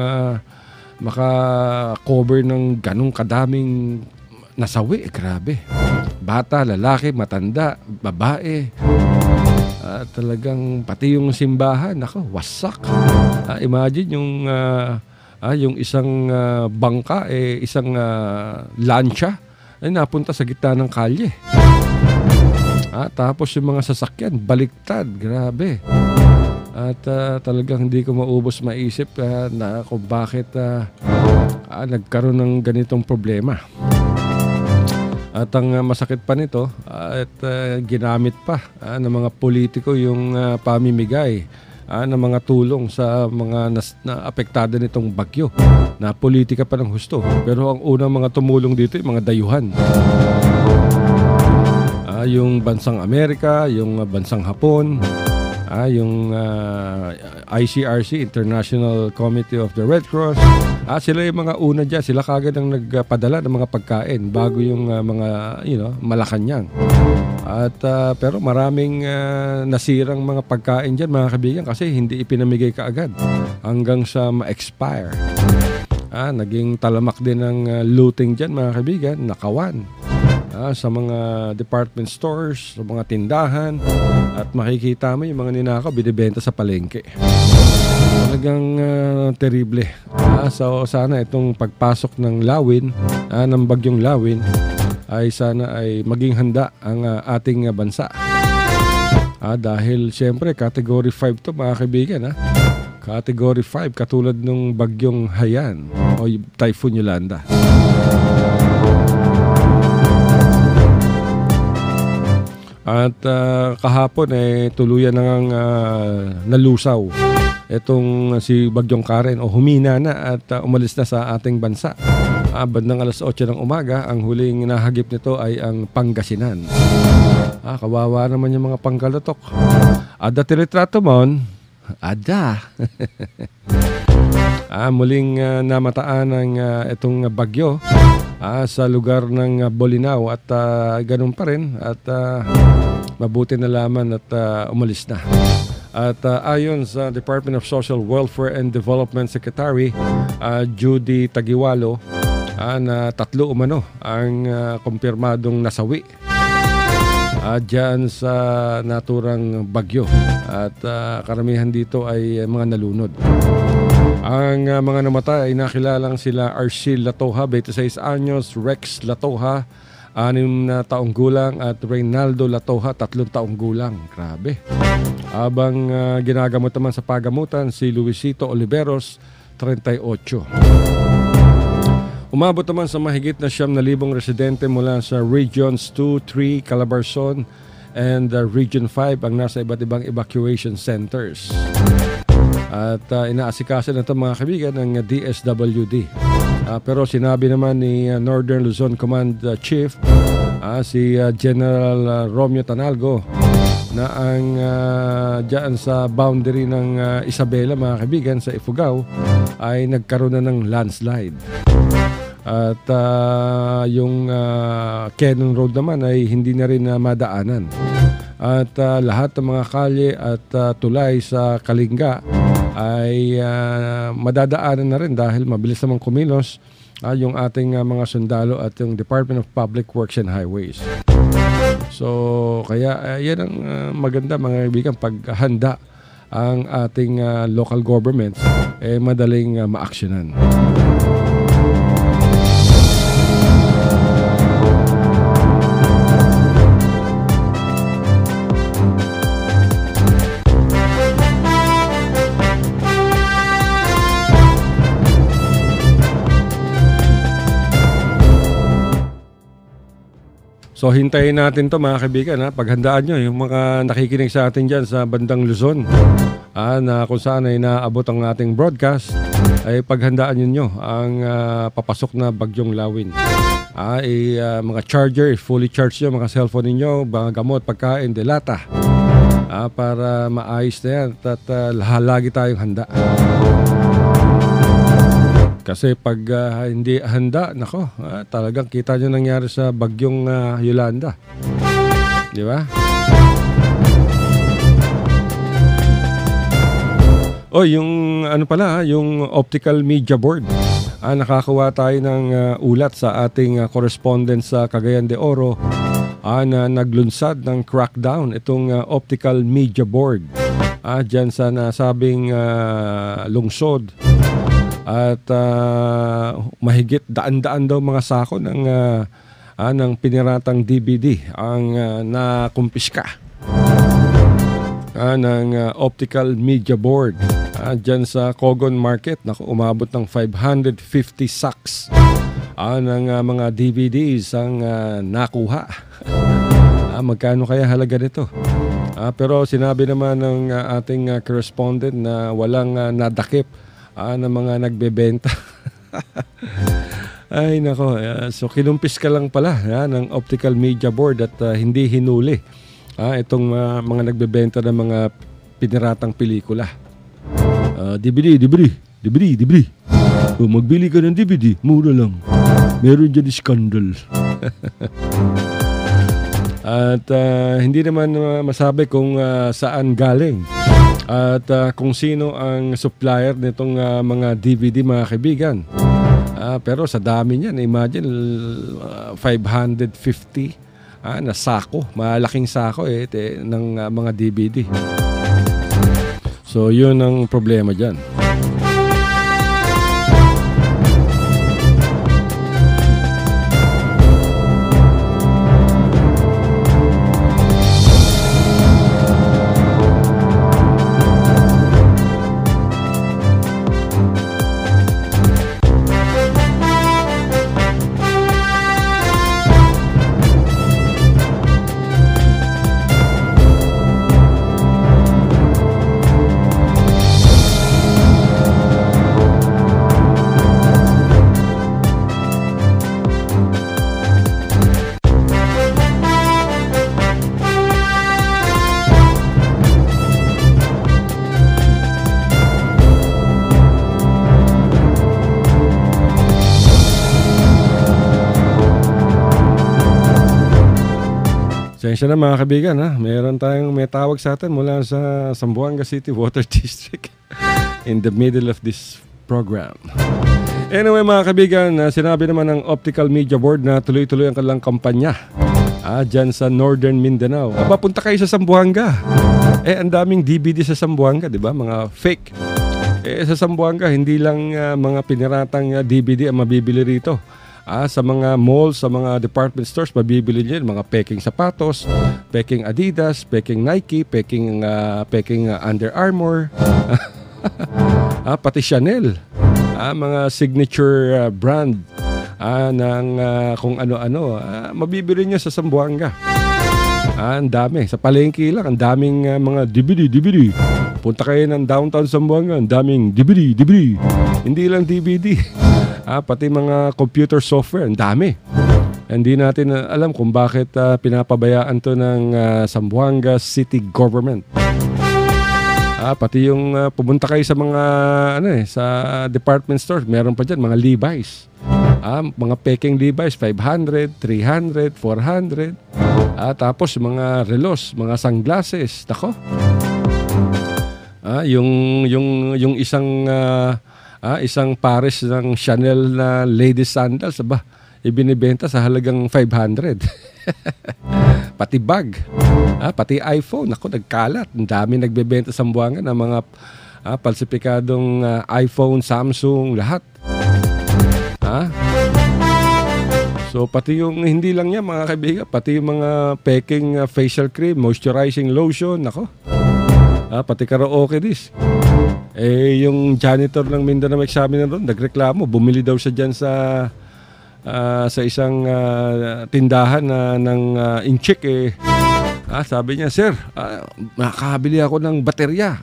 maka-cover ng ganong kadaming nasawi. Grabe. Bata, lalaki, matanda, babae. Talagang pati yung simbahan, wasak. Imagine yung isang bangka, isang lancha ay napunta sa gitna ng kalye. Tapos yung mga sasakyan, baliktad. Grabe. At talagang hindi ko maubos maisip na kung bakit nagkaroon ng ganitong problema. At ang masakit pa nito, ginamit pa ng mga politiko yung pamimigay ng mga tulong sa mga apektado nitong bagyo. Na politika pa ng husto. Pero ang unang mga tumulong dito yung mga dayuhan. Yung bansang Amerika, yung bansang Hapon, yung ICRC, International Committee of the Red Cross. Sila yung mga una dyan. Sila kagad ang nagpadala ng mga pagkain bago yung mga Malacanang. At pero maraming nasirang mga pagkain dyan mga kaibigan kasi hindi ipinamigay kaagad hanggang sa ma-expire. Naging talamak din ng looting dyan mga kaibigan, nakawan. Sa mga department stores, sa mga tindahan, at makikita mo yung mga ninakaw binibenta sa palengke. Talagang terrible. So sana itong pagpasok ng Lawin, ng bagyong Lawin, ay sana ay maging handa ang ating bansa. Dahil siyempre category 5 to mga kaibigan. Category 5 katulad ng bagyong Haiyan o Typhoon Yolanda. At kahapon tuluyan nang nalusaw itong si Bagyong Karen o humina na at umalis na sa ating bansa. Bandang alas 8 ng umaga, ang huling nahagip nito ay ang Pangasinan. Kawawa naman yung mga Pangkalotok. Ada tiritrato mon, ada. Muling namataan ng itong bagyo sa lugar ng Bolinao at ganun pa rin at mabuti na laman at umalis na. At ayon sa Department of Social Welfare and Development Secretary Judy Tagiwalo, na 3 umano ang kumpirmadong nasawi dyan sa naturang bagyo at karamihan dito ay mga nalunod. Ang mga namatay ay nakilalang sila Arcil Latoha, 26 anyos, Rex Latoha, 6 na taong gulang, at Reynaldo Latoha, 3 taong gulang. Grabe. Habang ginagamot naman sa pagamutan si Luisito Oliveros, 38. Umabot naman sa mahigit na 9,000 residente mula sa Regions 2, 3, Calabarzon, and Region 5 ang nasa iba't ibang evacuation centers. At inaasikaso na ito mga kaibigan ng DSWD. Pero sinabi naman ni Northern Luzon Command Chief, si General Romeo Tanalgo, na ang dyan sa boundary ng Isabela mga kaibigan sa Ifugao ay nagkaroon na ng landslide. At yung Cannon Road naman ay hindi na rin madaanan. At lahat ng mga kalye at tulay sa Kalinga ay madadaanan na rin dahil mabilis namang kumilos yung ating mga sundalo at yung Department of Public Works and Highways. So kaya yan ang maganda mga kaibigan, paghanda ang ating local government madaling maaksyonan. So hintayin natin to mga kaibigan, paghandaan nyo yung mga nakikinig sa atin dyan sa bandang Luzon, na kung saan ay naabot ang ating broadcast, ay paghandaan nyo ang papasok na bagyong Lawin. Mga charger, fully charged nyo, mga cellphone ninyo, mga gamot, pagkain, delata, para maayos na yan at lagi tayong handa. Kasi pag hindi handa, nako, talagang kita nyo nangyari sa bagyong Yolanda. Di ba? Yung ano pala, yung optical media board. Nakakuha tayo ng ulat sa ating correspondent sa Cagayan de Oro na naglunsad ng crackdown itong optical media board dyan sa nasabing lungsod. At mahigit daan-daan daw mga sako ng piniratang DVD ang nakumpiska ng optical media board dyan sa Cogon Market. Naku, umabot ng 550 sacks ng mga DVDs ang nakuha. Magkano kaya halaga nito? Pero sinabi naman ng ating correspondent na walang nadakip na mga nagbebenta. Ay nako, so kinumpis ka lang pala ng optical media board at hindi hinuli itong mga nagbebenta ng mga piniratang pelikula. DVD. Magbili ka ng DVD, mura lang. Meron dyan scandal. At hindi naman masabi kung saan galing at kung sino ang supplier nitong mga DVD mga kaibigan. Pero sa dami niyan, imagine 550 na sako, malaking sako ng mga DVD. So yun ang problema dyan. Sensya na mga kaibigan, may tawag sa atin mula sa Zamboanga City Water District in the middle of this program. Anyway mga kaibigan, sinabi naman ng Optical Media Board na tuloy-tuloy ang kanilang kampanya dyan sa Northern Mindanao. Punta kayo sa Zamboanga. Ang daming DVD sa Zamboanga, di ba? Mga fake. Sa Zamboanga, hindi lang mga piniratang DVD ang mabibili rito. Sa mga malls, sa mga department stores, mabibili niyo mga peking sapatos, peking Adidas, peking Nike, peking Under Armour, pati Chanel, mga signature brand ng kung ano-ano, mabibili niyo sa Zamboanga. Ang dami. Sa palengke lang, ang daming mga DVD. Punta kayo ng downtown Zamboanga, ang daming DVD. Hindi lang DVD. Pati mga computer software, ang dami. Hindi natin alam kung bakit pinapabayaan to ng Zamboanga City Government. Pati yung pumunta kayo sa mga sa department stores, meron pa dyan mga Levi's. Mga peking Levi's, 500, 300, 400. Tapos mga relos, mga sunglasses, nako. Yung isang pares ng Chanel na ladies sandals, ibinibenta sa halagang 500. Pati bag, pati iPhone, nako, nagkalat. Ang dami nagbebenta sa Zamboanga ng mga palsipikadong iPhone, Samsung, lahat. So pati yung hindi lang yan mga kaibigan, pati yung mga peking facial cream, moisturizing lotion, nako. Pati karaoke disc. Yung janitor ng Mindanao Examiner ron, nagreklamo, bumili daw siya dyan sa isang tindahan ng incheck. Sabi niya, sir, makakabili ako ng baterya.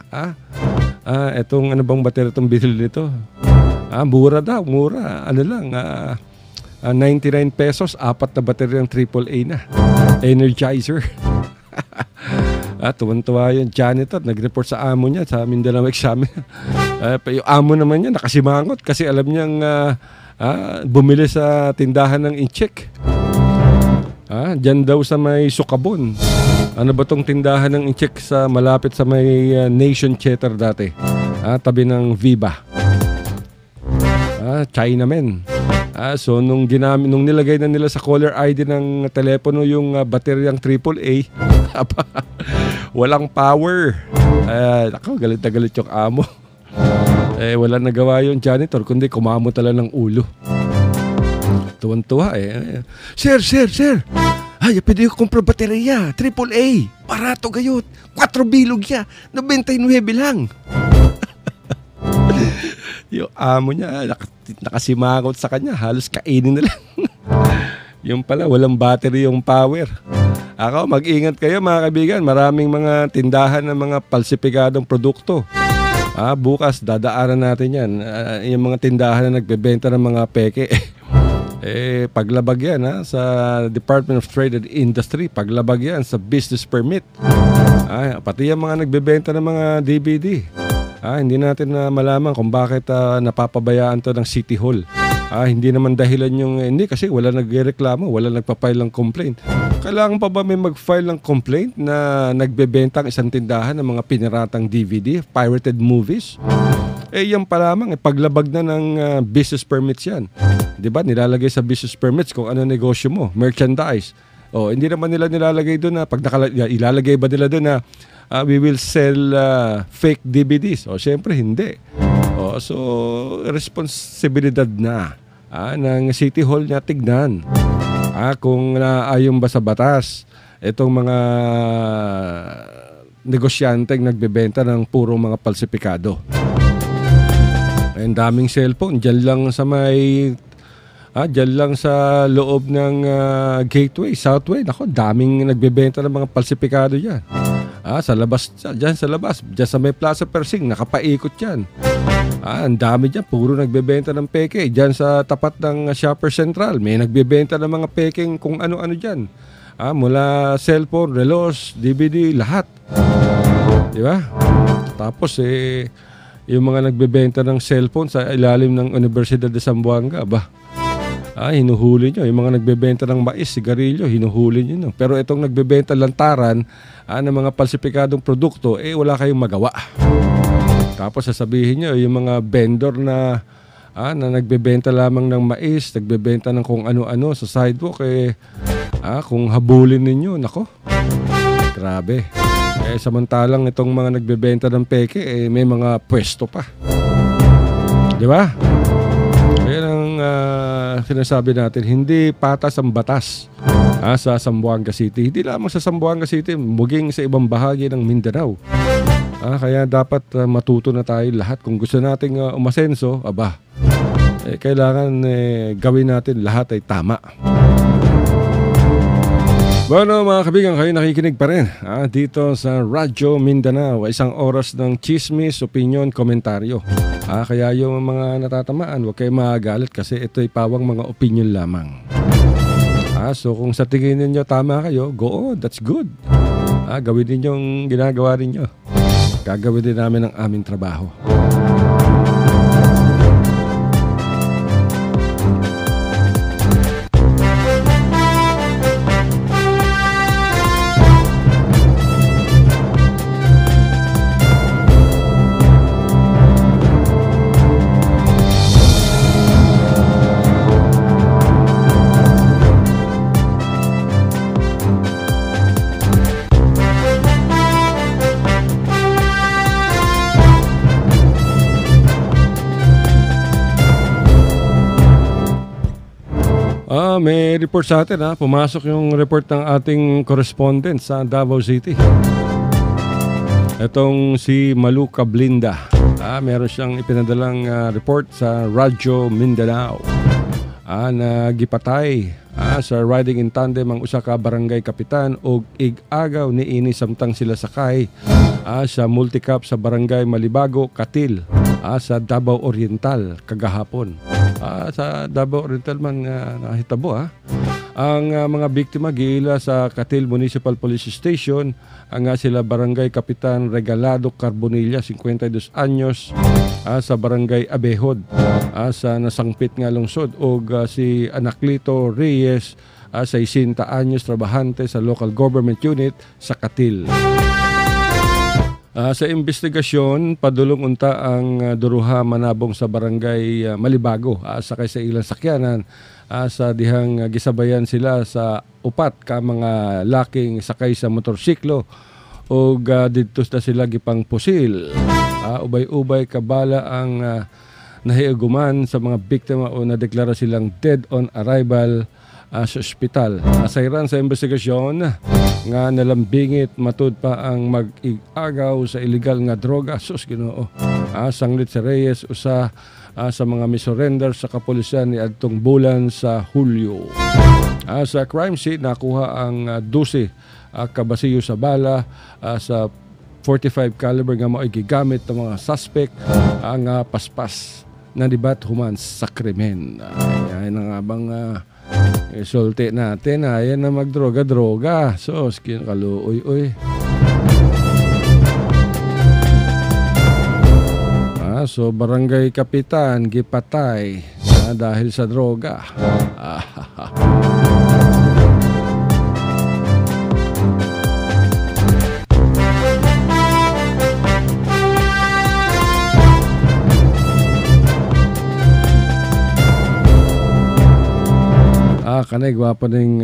Etong ano bang baterya itong binili nito? Mura daw, mura. Ano lang, 99 pesos, 4 na baterya ng AAA na. Energizer. Tuwan-tuwa yung janitor, nag-report sa amo niya sa Mindanao Examiner. Yung amo naman niya nakasimangot kasi alam niyang bumili sa tindahan ng incheck. Diyan daw sa may Sukabon. Ano ba tong tindahan ng incheck sa malapit sa may Nation Theater dati? Tabi ng Viva. Chinaman. So nung nilagay na nila sa caller ID ng telepono yung bateryang AAA, walang power. Galit na galit yung amo. Wala nagawa yung janitor kundi kumamo tala ng ulo. Tuwan-tuwa Sir! Pwede ko kumpra baterya, AAA. Barato gayot. 4 bilog ya. 99 lang. Yung amo niya, nakasimangot sa kanya. Halos kainin na lang. Yung pala, walang battery yung power. Mag-ingat kayo mga kaibigan. Maraming mga tindahan ng mga palsipikadong produkto. Bukas, dadaanan natin yan. Yung mga tindahan na nagbebenta ng mga peke. Paglabag yan sa Department of Trade and Industry. Paglabag yan sa business permit. Pati yung mga nagbebenta ng mga DVD. Hindi natin malaman kung bakit napapabayaan to ng City Hall. Hindi naman dahilan hindi kasi wala nagreklamo, wala nagpa-file ng complaint. Kailangan pa ba may mag-file ng complaint na nagbebenta ang isang tindahan ng mga piniratang DVD, pirated movies? Yan pa lamang, paglabag na ng business permits yan. Diba, nilalagay sa business permits kung ano negosyo mo, merchandise. Hindi naman nila nilalagay doon na, ilalagay ba nila doon na we will sell fake DVDs? Siyempre hindi. So, responsibilidad na ng City Hall niya tignan kung naayon ba sa batas itong mga negosyanteng nagbebenta ng puro mga palsipikado. Ang daming cellphone dyan lang sa may dyan lang sa loob ng Gateway, Southway. Nako, daming nagbebenta ng mga palsipikado dyan. Sa labas, dyan sa labas, dyan sa may Plaza Persing, nakapaikot yan. Ang dami dyan, puro nagbebenta ng peke. Dyan sa tapat ng Shopper Central, may nagbebenta ng mga peking kung ano-ano dyan. Mula cellphone, relos, DVD, lahat. Diba? Tapos yung mga nagbebenta ng cellphone sa ilalim ng Universidad de Zamboanga, hinuhuli nyo. Yung mga nagbebenta ng mais, sigarilyo, hinuhuli nyo. Pero itong nagbebenta lantaran ng mga palsipikadong produkto, wala kayong magawa. Tapos sasabihin nyo, yung mga vendor na nagbebenta lamang ng mais, nagbebenta ng kung ano-ano sa sidewalk, kung habulin ninyo, nako, grabe. Samantalang itong mga nagbebenta ng peke, may mga pwesto pa. Di ba? Yan ang sinasabi natin, hindi patas ang batas sa Zamboanga City. Hindi lamang sa Zamboanga City, muging sa ibang bahagi ng Mindanao. Kaya dapat matuto na tayo lahat. Kung gusto nating umasenso, kailangan gawin natin lahat ay tama. Bueno mga kabigang, kayo nakikinig pa rin dito sa Radyo Mindanao. Isang oras ng chismis, opinion, komentaryo. Kaya yung mga natatamaan, huwag kayo magalit kasi ito'y pawang mga opinion lamang. So kung sa tingin ninyo tama kayo, go on, that's good. Gawin ninyo yung ginagawa ninyo. Gagawin din namin ang aming trabaho. May report sa atin pumasok yung report ng ating correspondent sa Davao City. Itong si Malu Cablinda. Meron siyang ipinadalang report sa Radyo Mindanao. Na gipatay sa riding in tandem ang usa ka barangay kapitan og ig-agaw niini samtang sila sakay sa multicap sa barangay Malibago, Katil, sa Davao Oriental kagahapon. Sa Davao Oriental man nahitabo Ang mga biktima giila sa Katil Municipal Police Station ang sila barangay Kapitan Regalado Carbonilla, 52 anyos, sa barangay Abehod, sa nasangpit nga lungsod, og si Anaclito Reyes, 60 anyos, trabahante sa local government unit sa Katil. Sa investigasyon, padulong unta ang duruha manabong sa barangay Malibago, sakay sa ilang sakyanan, sa dihang gisabayan sila sa upat ka mga laking sakay sa motorsiklo o didto na sila gipang pusil. Ubay-ubay kabala ang nahiuguman sa mga biktima o nadeklara silang dead on arrival sa ospital. Asayran sa investigasyon nga nalambingit matud pa ang mag-agaw sa illegal nga droga. Sus Ginoo. Sanglit si Reyes usa sa mga misurrender sa kapulisan ni adtong bulan sa Hulyo. Sa crime scene nakuha ang 12 kabasiyo sa bala sa 45 caliber nga mao'y gigamit ng mga suspect ang paspas na dibat human sa krimen. Yan ang abang sulti natin. Ayan na magdroga-droga. So, skin kaluoy-oy. So, barangay kapitan gipatay dahil sa droga. Kanay gwapo ning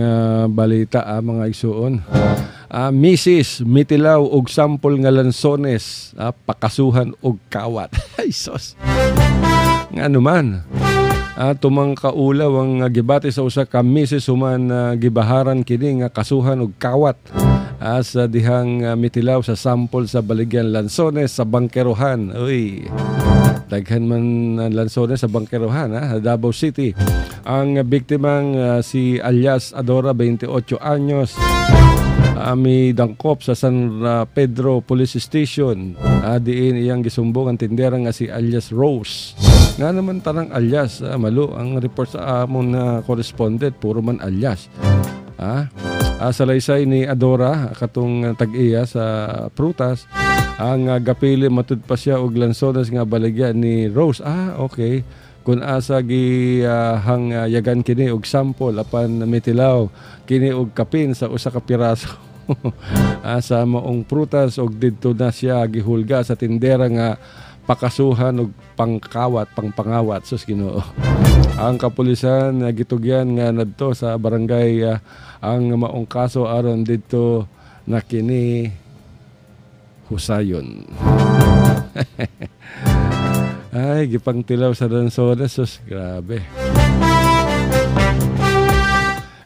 balita mga igsuon. Mrs. Mitilaw og sampol nga lansones pakasuhan og kawat. Ay sos. Ngano man. Tumang kaulaw ang gibati sa usa ka Mrs. human gibaharan kini nga kasuhan og kawat sa dihang Mitilaw sa sampol sa baligyan lansones sa Bangkerohan. Uy. Daghan man lansones sa Bangkerohan Davao City. Ang biktimang si alias Adora, 28 anyos, may dangkop sa San Pedro Police Station. Diin iyang gisumbong ang tindera nga si alias Rose. Nga naman tanang alias, Malu, ang report sa amon na correspondent, puro man alias. Salaysay ni Adora, katong tag-iya sa prutas, ang gapili matud pa siya og lansones nga baligya ni Rose. Okay. Kung asa hang yagan kini og sample apan Mitilaw kini og kapin sa usa ka piraso sa maong prutas og didto na siya gihulga sa tindera nga pakasuhan og pangpangawat sus Ginoo. Ang kapulisan gitugyan nga nadto sa barangay ang maong kaso aron didto na kini husayon. Ay, gipang tilaw sa lansones. Sus, grabe.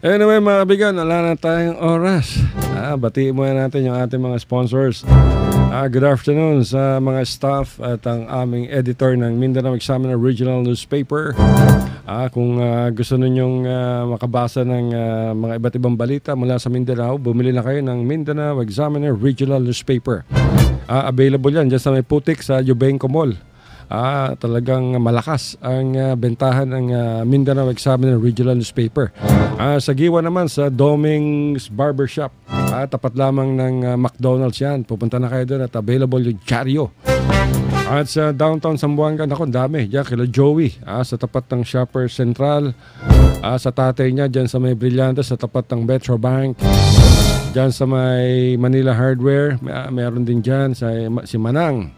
Anyway mga kaibigan, wala na tayong oras. Batiin muna natin yung ating mga sponsors. Good afternoon sa mga staff at ang aming editor ng Mindanao Examiner Regional Newspaper. Kung gusto ninyong makabasa ng mga iba't ibang balita mula sa Mindanao, bumili na kayo ng Mindanao Examiner Regional Newspaper. Available yan dyan sa may putik sa Jubenco Mall. Talagang malakas ang bentahan ng Mindanao Examiner Regional Newspaper. Sa Giwa naman sa Doming's Barbershop. Tapat lamang ng McDonald's yan. Pupunta na kayo doon at available yung Diaryo. At sa downtown Zamboanga, naku, dami. Diyan kila Joey. Sa tapat ng Shopper Central. Sa tatay niya, dyan sa may Brillante, sa tapat ng Metro Bank. Dyan sa may Manila Hardware. Meron din dyan si Manang.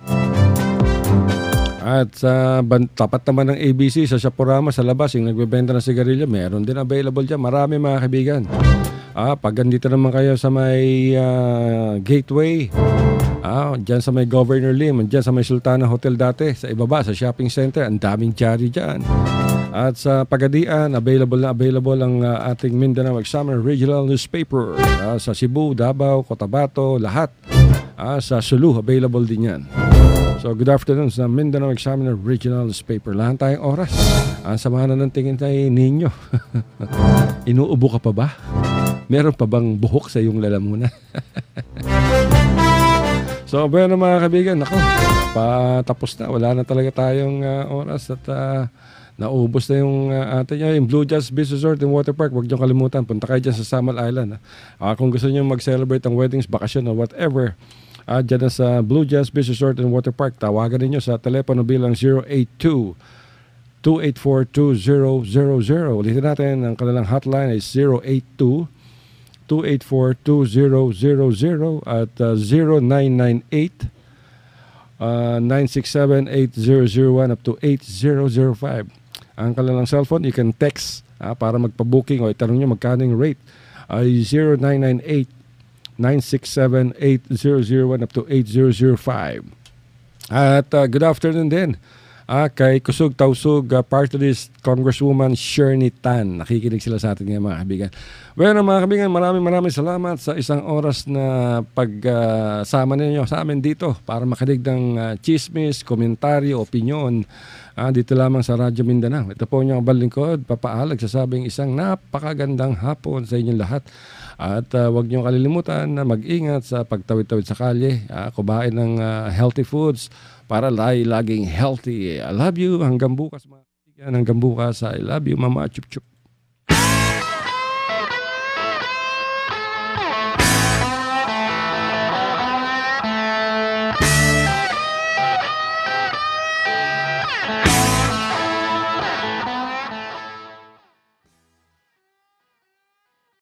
At sa tapat naman ng ABC sa Shopurama sa labas, yung nagbebenta ng sigarilyo, meron din available dyan. Marami mga kaibigan. Pag andito naman kayo sa may Gateway, dyan sa may Governor Lim, dyan sa may Sultana Hotel dati, sa ibaba, sa shopping center, ang daming Diaryo dyan. At sa Pagadian, available ang ating Mindanao Examiner Regional Newspaper. Sa Cebu, Davao, Cotabato, lahat. Sa Sulu, available din yan. So, good afternoon sa Mindanao Examiner Regional Newspaper. Lahat tayong oras. Ang samahan na ng tingin tayo ninyo. Inuubo ka pa ba? Meron pa bang buhok sa iyong lalamunan? So, bueno mga kaibigan, ako, patapos na. Wala na talaga tayong oras at naubos na yung atin yung Blue Jazz Beach Resort and Water Park. Huwag niyo kalimutan. Punta kayo dyan sa Samal Island. Kung gusto niyo mag-celebrate ang weddings, bakasyon or whatever, dyan na sa Blue Jazz Beach Resort and Water Park. Tawagan ninyo sa telepono bilang 082-284-2000. Ulitin natin, ang kanilang hotline ay 082-284-2000 at 0998-967-8001 up to 8005. Ang kanilang cellphone, you can text para magpa-booking o itanong nyo magkano yung rate. Ay 0998-967-8001 up to 8005. At good afternoon din kay Kusog Tausug Party List Congresswoman Shirley Tan. Nakikinig sila sa atin ngayon mga kaibigan. Well mga kaibigan, maraming salamat sa isang oras na pagsama ninyo sa amin dito para makinig ng chismis, komentaryo, opinyon dito lamang sa Radyo Mindanao. Ito po yung balingkod, papaalag sasabing isang napakagandang hapon sa inyong lahat. At huwag niyo kalilimutan na mag-ingat sa pagtawid-tawid sa kalye, kumain ng healthy foods para laging healthy. I love you. Hanggang bukas mga kaibigan. Hanggang bukas. I love you, Mama Chup Chup.